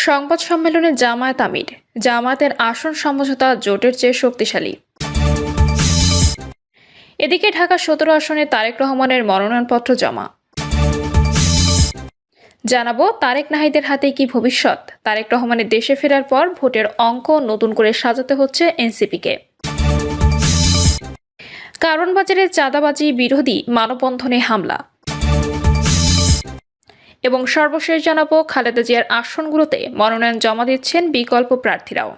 সংবাদ সম্মেলনে জামায়াত আমির, জামায়াতের আসন সমঝোতা জোটের চেয়ে শক্তিশালী। এদিকে ঢাকা ১৭ আসনে তারেক রহমানের মনোনয়নপত্র জমা। জানাবো তারেক নাহিদের হাতে কি ভবিষ্যৎ। তারেক রহমানের দেশে ফেরার পর ভোটের অঙ্ক নতুন করে সাজাতে হচ্ছে এনসিপিকে। কারণ বাজারে চাঁদাবাজি বিরোধী মানববন্ধনে হামলা। এবং সর্বশেষ জানাবো খালেদা জিয়ার আসনগুলোতে মনোনয়ন জমা দিচ্ছেন বিকল্প প্রার্থীরাও।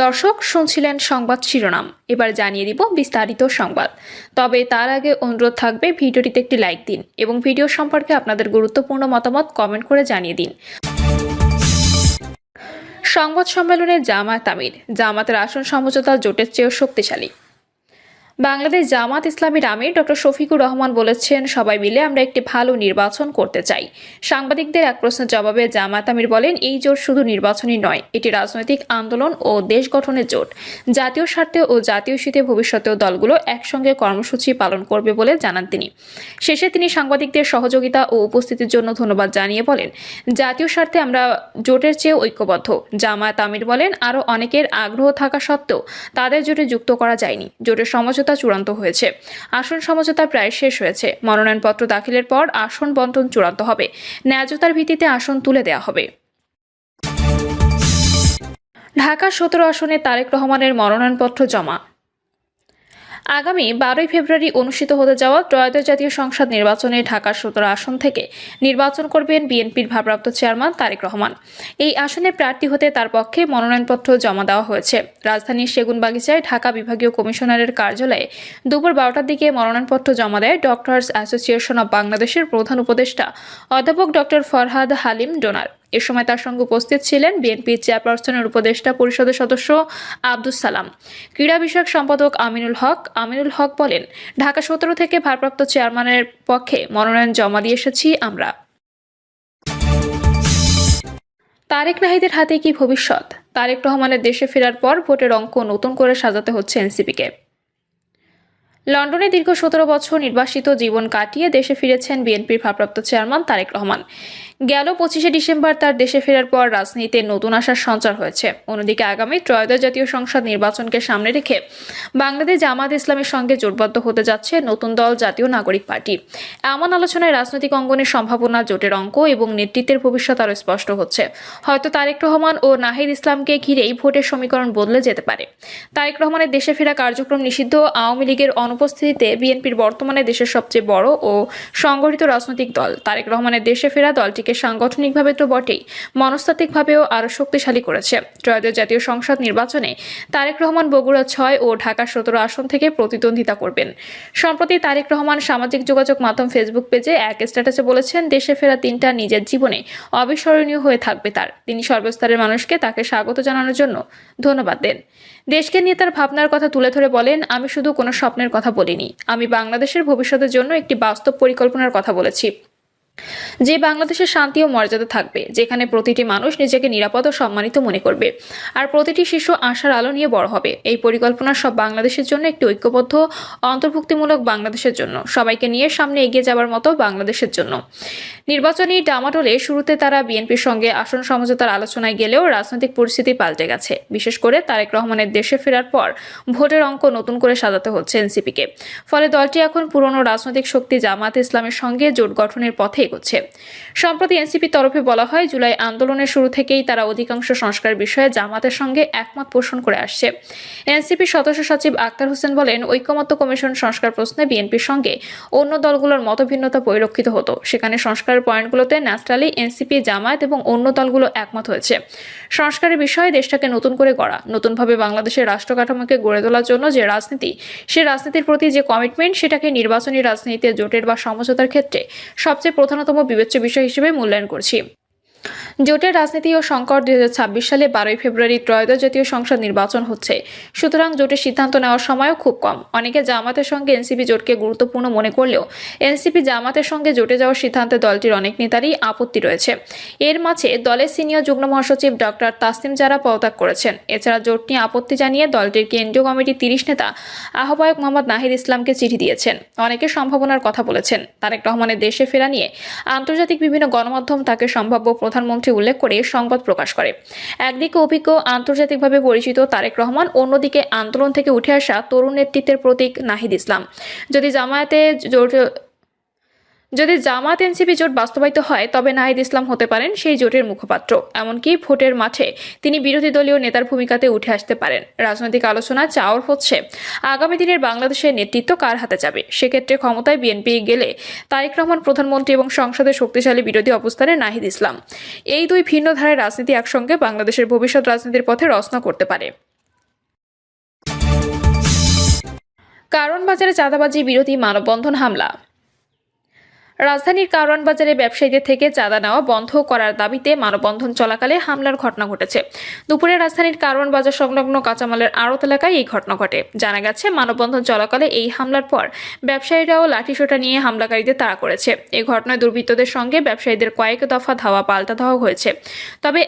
দর্শক শুনছিলেন সংবাদ শিরোনাম, এবার জানিয়ে দিব বিস্তারিত সংবাদ। তবে তার আগে অনুরোধ থাকবে ভিডিওটিতে একটি লাইক দিন এবং ভিডিও সম্পর্কে আপনাদের গুরুত্বপূর্ণ মতামত কমেন্ট করে জানিয়ে দিন। সংবাদ সম্মেলনে জামায়াত আমির, জামাতের আসন সমঝোতা জোটের চেয়েও শক্তিশালী। বাংলাদেশ জামাত ইসলামীর আমির ডক্টর শফিকুর রহমান বলেছেন, সবাই মিলে আমরা একটি ভালো নির্বাচন করতে চাই। সাংবাদিকদের এক প্রশ্নের জবাবে জামায়াত আমির বলেন, এই জোট শুধু নির্বাচনী নয়, এটি রাজনৈতিক আন্দোলন ও দেশ গঠনের জোট। জাতীয় স্বার্থে ও জাতীয় শীতে ভবিষ্যতেও দলগুলো একসঙ্গে কর্মসূচি পালন করবে বলে জানান তিনি। শেষে তিনি সাংবাদিকদের সহযোগিতা ও উপস্থিতির জন্য ধন্যবাদ জানিয়ে বলেন, জাতীয় স্বার্থে আমরা জোটের চেয়ে ঐক্যবদ্ধ। জামায়াত আমির বলেন, আরও অনেকের আগ্রহ থাকা সত্ত্বেও তাদের জোটে যুক্ত করা যায়নি। জোটের সমঝোতা চূড়ান্ত হয়েছে। আসন সমঝোতা প্রায় শেষ হয়েছে। মনোনয়নপত্র দাখিলের পর আসন বন্টন চূড়ান্ত হবে। ন্যায্যতার ভিত্তিতে আসন তুলে দেওয়া হবে। ঢাকা ১৭ আসনে তারেক রহমানের মনোনয়নপত্র জমা। আগামী ১২ ফেব্রুয়ারি অনুষ্ঠিত হতে যাওয়া ত্রয়োদশ জাতীয় সংসদ নির্বাচনে ঢাকা ১৭ আসন থেকে নির্বাচন করবেন বিএনপির ভারপ্রাপ্ত চেয়ারম্যান তারেক রহমান। এই আসনে প্রার্থী হতে তার পক্ষে মনোনয়নপত্র জমা দেওয়া হয়েছে। রাজধানীর সেগুনবাগিচায় ঢাকা বিভাগীয় কমিশনারের কার্যালয়ে দুপুর ১২টার দিকে মনোনয়নপত্র জমা দেয় ডক্টরস অ্যাসোসিয়েশন অব বাংলাদেশের প্রধান উপদেষ্টা অধ্যাপক ডক্টর ফরহাদ হালিম ডোনার। এ সময় তার সঙ্গে উপস্থিত ছিলেন বিএনপির চেয়ারপারসনের উপদেষ্টা পরিষদের সদস্য আব্দুস সালাম। ক্রীড়া বিষয়ক সম্পাদক আমিনুল হক বলেন, ঢাকা ১৭ থেকে ভারপ্রাপ্ত চেয়ারম্যানের পক্ষে মনোনয়ন জমা দিয়ে এসেছি আমরা। তারেক নাহিদের হাতে কি ভবিষ্যৎ। তারেক রহমানের দেশে ফেরার পর ভোটের অঙ্ক নতুন করে সাজাতে হচ্ছে এনসিপিকে। লন্ডনে দীর্ঘ ১৭ বছর নির্বাসিত জীবন কাটিয়ে দেশে ফিরেছেন বিএনপির ভারপ্রাপ্ত চেয়ারম্যান তারেক রহমান। গেল ২৫শে ডিসেম্বর তার দেশে ফেরার পর রাজনীতিতে নতুন আশার সঞ্চার হয়েছে। অন্যদিকে আগামী ত্রয়োদশ জাতীয় সংসদ নির্বাচনকে সামনে রেখে বাংলাদেশ জামায়াত ইসলামের সঙ্গে জোটবদ্ধ হতে যাচ্ছে নতুন দল জাতীয় নাগরিক পার্টি। এমন আলোচনায় রাজনৈতিক অঙ্গনের সম্ভাবনা, জোটের অঙ্ক এবং নেতৃত্বের ভবিষ্যৎ আরও স্পষ্ট হচ্ছে। হয়তো তারেক রহমান ও নাহিদ ইসলামকে ঘিরেই ভোটের সমীকরণ বদলে যেতে পারে। তারেক রহমানের দেশে ফেরা কার্যক্রম নিষিদ্ধ। আওয়ামী লীগের অনুপস্থিতিতে বিএনপির বর্তমানে দেশের সবচেয়ে বড় ও সংগঠিত রাজনৈতিক দল। তারেক রহমানের দেশে ফেরা দলটিকে সাংগঠনিকভাবে তো বটেই, মনস্তাত্ত্বিকভাবেও আরও শক্তিশালী করেছে। ত্রয়োদশ জাতীয় সংসদ নির্বাচনে তারেক রহমান বগুড়া ৬ ও ঢাকা ১৭ আসন থেকে প্রতিদ্বন্দ্বিতা করবেন। সম্প্রতি তারেক রহমান সামাজিক যোগাযোগ মাধ্যম ফেসবুক পেজে এক স্ট্যাটাসে বলেছেন, দেশে ফেরা দিনটা নিজের জীবনে অবিস্মরণীয় হয়ে থাকবে তার। তিনি সর্বস্তরের মানুষকে তাকে স্বাগত জানানোর জন্য ধন্যবাদ দেন। দেশকে নিয়ে তার ভাবনার কথা তুলে ধরে বলেন, আমি শুধু কোনো স্বপ্নের কথা বলিনি, আমি বাংলাদেশের ভবিষ্যতের জন্য একটি বাস্তব পরিকল্পনার কথা বলেছি। যে বাংলাদেশের শান্তি ও মর্যাদা থাকবে, যেখানে প্রতিটি মানুষ নিজেকে নিরাপদ ও সম্মানিত মনে করবে, আর প্রতিটি শিশু আশার আলো নিয়ে বড় হবে। এই পরিকল্পনা সব বাংলাদেশের জন্য একটি ঐক্যবদ্ধ, অন্তর্ভুক্তিমূলক বাংলাদেশের জন্য, সবাইকে নিয়ে সামনে এগিয়ে যাবার মতো বাংলাদেশের জন্য। নির্বাচনী ডামাডোলে শুরুতে তারা বিএনপির সঙ্গে আসন সমঝোতার আলোচনায় গেলেও রাজনৈতিক পরিস্থিতি পাল্টে গেছে। বিশেষ করে তারেক রহমানের দেশে ফেরার পর ভোটের অঙ্ক নতুন করে সাজাতে হচ্ছে এনসিপিকে। ফলে দলটি এখন পুরনো রাজনৈতিক শক্তি জামায়াত ইসলামের সঙ্গে জোট গঠনের পথে এগোচ্ছে। সম্প্রতি এনসিপির তরফে বলা হয়, জুলাই আন্দোলনের শুরু থেকেই তারা অধিকাংশ সংস্কার বিষয়ে জামাতের সঙ্গে একমত পোষণ করে আসছে। এনসিপির সদস্য সচিব আক্তার হোসেন বলেন, ঐকমত্য কমিশন সংস্কার প্রশ্নে বিএনপির সঙ্গে অন্য দলগুলোর মতভিন্নতা পরিলক্ষিত হতো। সেখানে সংস্কারের পয়েন্টগুলোতে ন্যাশনালি এনসিপি, জামায়াত এবং অন্য দলগুলো একমত হয়েছে। সংস্কারের বিষয়ে দেশটাকে নতুন করে গড়া, নতুনভাবে বাংলাদেশের রাষ্ট্র কাঠামোকে গড়ে তোলার জন্য যে রাজনীতি, সে রাজনীতির প্রতি যে কমিটমেন্ট, সেটাকে নির্বাচনী রাজনীতিতে জোটের বা সমঝোতার ক্ষেত্রে সবচেয়ে প্রধানতম বিবেচ্য বিষয় হিসেবে মূল্যায়ন করছি। জোটের রাজনীতি ও সংকট ২০২৬ সালে ১২ ফেব্রুয়ারি ত্রয়োদশ জাতীয় সংসদ নির্বাচন হচ্ছে। সুতরাং জোটের সিদ্ধান্ত নেওয়ার সময়ও খুব কম। অনেকে জামাতের সঙ্গে এনসিপি জোটকে গুরুত্বপূর্ণ মনে করলেও এনসিপি জামাতের সঙ্গে জোটে যাওয়ার সিদ্ধান্তে দলটির অনেক নেতারই আপত্তি রয়েছে। এর মাঝে দলের সিনিয়র যুগ্ম মহাসচিব ডক্টর তাসনিম জারা পদত্যাগ করেছেন। এছাড়া জোট নিয়ে আপত্তি জানিয়ে দলটির কেন্দ্রীয় কমিটির ৩০ নেতা আহ্বায়ক মোহাম্মদ নাহিদ ইসলামকে চিঠি দিয়েছেন। অনেকে সম্ভাবনার কথা বলেছেন। তারেক রহমানের দেশে ফেরা নিয়ে আন্তর্জাতিক বিভিন্ন গণমাধ্যম তাকে সম্ভাব্য প্রধানমন্ত্রী উল্লেখ করে সংবাদ প্রকাশ করে। একদিকে অভিজ্ঞ, আন্তর্জাতিকভাবে পরিচিত তারেক রহমান, অন্যদিকে আন্দোলন থেকে উঠে আসা তরুণ নেতৃত্বের প্রতীক নাহিদ ইসলাম। যদি জামাত এনসিপি জোট বাস্তবায়িত হয় তবে নাহিদ ইসলাম হতে পারেন সেই জোটের মুখপাত্র। এমনকি ভোটের মাঠে তিনি বিরোধী দলীয় নেতার ভূমিকাতে উঠে আসতে পারেন। রাজনৈতিক আলোচনা চাওয়ার হচ্ছে আগামী দিনের বাংলাদেশের নেতৃত্ব কার হাতে যাবে। সেক্ষেত্রে ক্ষমতায় বিএনপি গেলে তারেক রহমান প্রধানমন্ত্রী এবং সংসদে শক্তিশালী বিরোধী অবস্থানে নাহিদ ইসলাম। এই দুই ভিন্ন ধারার রাজনীতি একসঙ্গে বাংলাদেশের ভবিষ্যৎ রাজনীতির পথে রচনা করতে পারে। কারণ বাজারে চাঁদাবাজি বিরোধী মানববন্ধন হামলা। রাজধানীর কারওয়ান বাজারে ব্যবসায়ীদের থেকে চাঁদা নেওয়া বন্ধ করার দাবিতে মানববন্ধন চলাকালে হামলার ঘটনা ঘটেছে। দুপুরে রাজধানীর কারওয়ান বাজার সংলগ্ন কাঁচামালের আড়ত এলাকায় এই ঘটনা ঘটে। জানা গেছে, মানববন্ধন চলাকালে এই হামলার পর ব্যবসায়ীরাও লাঠিসোঁটা নিয়ে হামলাকারীদের তাড়া করেছে। এই ঘটনায় দুর্বৃত্তদের সঙ্গে ব্যবসায়ীদের কয়েক দফা ধাওয়া পাল্টা ধাওয়া হয়েছে। তবে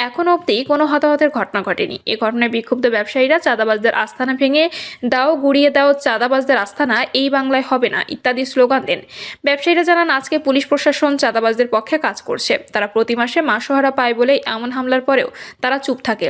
এখনো অবধি কোনো হতাহতের ঘটনা ঘটেনি। এই ঘটনায় বিক্ষুব্ধ ব্যবসায়ীরা চাঁদাবাজদের আস্তানা ভেঙে দাও, গুড়িয়ে দাও, চাঁদাবাজদের আস্তানা এই বাংলায় হবে না ইত্যাদি স্লোগান দেন। ব্যবসায়ীরা জানান, আজকে পুলিশ প্রশাসন চাঁদাবাজদের পক্ষে কাজ করছে। তারা প্রতি মাসে মাসোহারা পায় বলেই এমন হামলার পরেও তারা চুপ থাকে।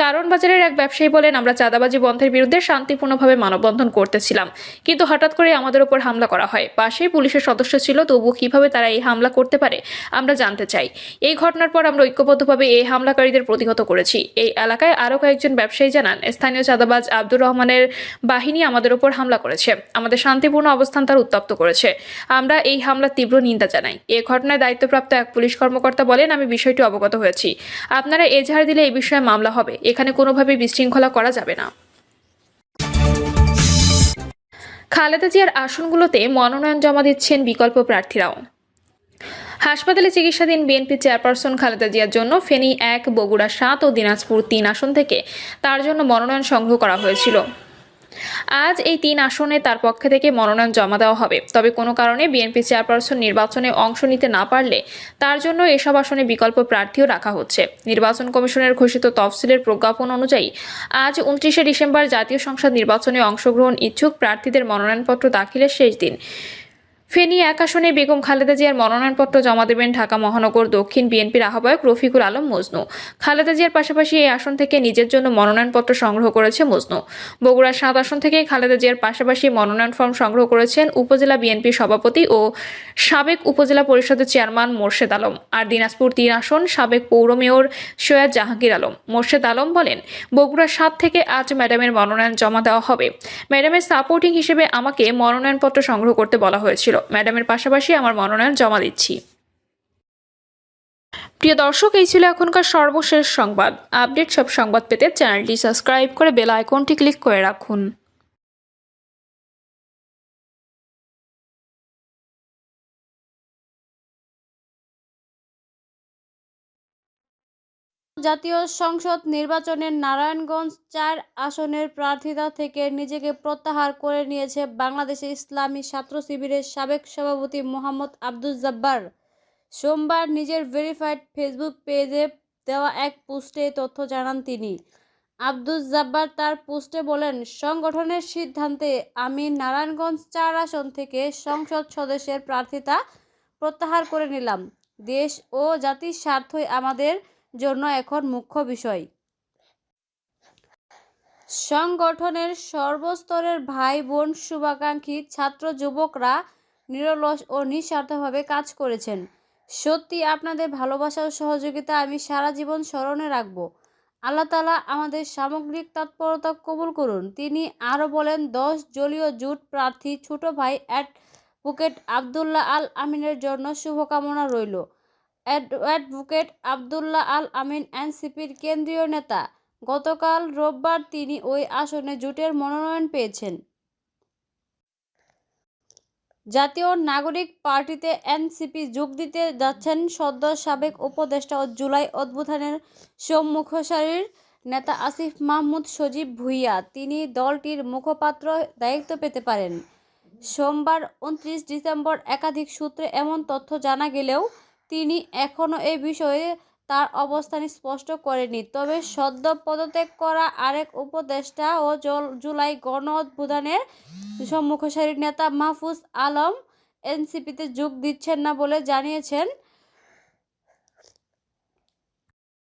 কারওয়ান বাজারের এক ব্যবসায়ী বলেন, আমরা চাঁদাবাজি বন্ধের বিরুদ্ধে শান্তিপূর্ণভাবে মানববন্ধন করতেছিলাম, কিন্তু হঠাৎ করে আমাদের উপর হামলা করা হয়। পাশেই পুলিশের সদস্য ছিল, তবুও কিভাবে তারা এই হামলা করতে পারে আমরা জানতে চাই। এই ঘটনার পর আমরা ঐক্যবদ্ধভাবে এই হামলাকারীদের প্রতিহত করেছি। এই এলাকায় আরও কয়েকজন ব্যবসায়ী জানান, স্থানীয় চাঁদাবাজ আব্দুর রহমানের বাহিনী আমাদের উপর হামলা করেছে। আমাদের শান্তিপূর্ণ অবস্থান তার উত্তপ্ত করেছে। আমরা এই হামলার তীব্র নিন্দা জানাই। এ ঘটনায় দায়িত্বপ্রাপ্ত এক পুলিশ কর্মকর্তা বলেন, আমি বিষয়টি অবগত হয়েছি। আপনারা এজাহার দিলে এই বিষয়ে মামলা হবে। এখানে কোনোভাবেই বিশৃঙ্খলা করা যাবে না। খালেদা জিয়ার আসনগুলোতে মনোনয়ন জমা দিচ্ছেন বিকল্প প্রার্থীরাও। হাসপাতালে চিকিৎসাধীন বিএনপি চেয়ারপারসন খালেদা জিয়ার জন্য ফেনী 1, বগুড়া 7 ও দিনাজপুর 3 আসন থেকে তার জন্য মনোনয়ন সংগ্রহ করা হয়েছিল। আজ এই 3 আসনে তার পক্ষ থেকে মনোনয়ন জমা দেওয়া হবে। তবে কোনো কারণে বিএনপি চেয়ারপারসন নির্বাচনে অংশ নিতে না পারলে তার জন্য এসব আসনে বিকল্প প্রার্থীও রাখা হচ্ছে। নির্বাচন কমিশনের ঘোষিত তফসিলের প্রজ্ঞাপন অনুযায়ী আজ 29শে ডিসেম্বর জাতীয় সংসদ নির্বাচনে অংশগ্রহণ ইচ্ছুক প্রার্থীদের মনোনয়নপত্র দাখিলের শেষ দিন। ফেনী 1 আসনে বেগম খালেদা জিয়ার মনোনয়নপত্র জমা দেবেন ঢাকা মহানগর দক্ষিণ বিএনপির আহ্বায়ক রফিকুল আলম মজনু। খালেদা জিয়ার পাশাপাশি এই আসন থেকে নিজের জন্য মনোনয়নপত্র সংগ্রহ করেছে মজনু। বগুড়া 7 আসন থেকে খালেদা জিয়ার পাশাপাশি মনোনয়ন ফর্ম সংগ্রহ করেছেন উপজেলা বিএনপির সভাপতি ও সাবেক উপজেলা পরিষদের চেয়ারম্যান মোর্শেদ আলম। আর দিনাজপুর 3 আসন সাবেক পৌর মেয়র সৈয়দ জাহাঙ্গীর আলম। মোর্শেদ আলম বলেন, বগুড়া 7 থেকে আজ ম্যাডামের মনোনয়ন জমা দেওয়া হবে। ম্যাডামের সাপোর্টিং হিসেবে আমাকে মনোনয়নপত্র সংগ্রহ করতে বলা হয়েছিল। ম্যাডামের পাশাপাশি আমার মনোনয়ন জমা দিচ্ছি। প্রিয় দর্শক, এই ছিল এখনকার সর্বশেষ সংবাদ। আপডেট সব সংবাদ পেতে চ্যানেলটি সাবস্ক্রাইব করে বেল আইকনটি ক্লিক করে রাখুন। জাতীয় সংসদ নির্বাচনে নারায়ণগঞ্জ 4 আসনের প্রার্থিতা থেকে নিজেকে প্রত্যাহার করে নিয়েছে বাংলাদেশে ইসলামী ছাত্র শিবিরের সাবেক সভাপতি মোহাম্মদ আব্দুল জব্বার। সোমবার নিজের ভেরিফাইড ফেসবুক পেজে দেওয়া এক পোস্টে তথ্য জানান তিনি। আব্দুল জব্বার তার পোস্টে বলেন, সংগঠনের সিদ্ধান্তে আমি নারায়ণগঞ্জ 4 আসন থেকে সংসদ সদস্যের প্রার্থিতা প্রত্যাহার করে নিলাম। দেশ ও জাতির স্বার্থই আমাদের জন্য এখন মুখ্য বিষয়। সংগঠনের সর্বস্তরের ভাই বোন, শুভাকাঙ্ক্ষী ছাত্র যুবকরা নিরলস ও নিঃস্বার্থভাবে কাজ করেছেন। সত্যি আপনাদের ভালোবাসা ও সহযোগিতা আমি সারা জীবন স্মরণে রাখব। আল্লাহ তাআলা আমাদের সামগ্রিক তৎপরতা কবুল করুন। তিনি আরও বলেন, 10 দলীয় জোট প্রার্থী ছোট ভাই অ্যাডভোকেট আবদুল্লাহ আল আমিনের জন্য শুভকামনা রইল। অ্যাডভোকেট আবদুল্লাহ আল আমিন এনসিপির কেন্দ্রীয় নেতা। গতকাল রোববার তিনি ওই আসনে জোটের মনোনয়ন পেয়েছেন। জাতীয় নাগরিক পার্টিতে এনসিপি যোগ দিতে যাচ্ছেন সদ্য সাবেক উপদেষ্টা ও জুলাই অভ্যুত্থানের সম্মুখসারির নেতা আসিফ মাহমুদ সজীব ভুঁইয়া। তিনি দলটির মুখপাত্র দায়িত্ব পেতে পারেন। সোমবার 29 ডিসেম্বর একাধিক সূত্রে এমন তথ্য জানা গেলেও তিনি এখনও এ বিষয়ে তার অবস্থান স্পষ্ট করেনি। তবে সদ্য পদত্যাগ করা আরেক উপদেষ্টা ও জুলাই গণ অভ্যুত্থানের সম্মুখসারির নেতা মাহফুজ আলম এনসিপিতে যোগ দিচ্ছেন না বলে জানিয়েছেন।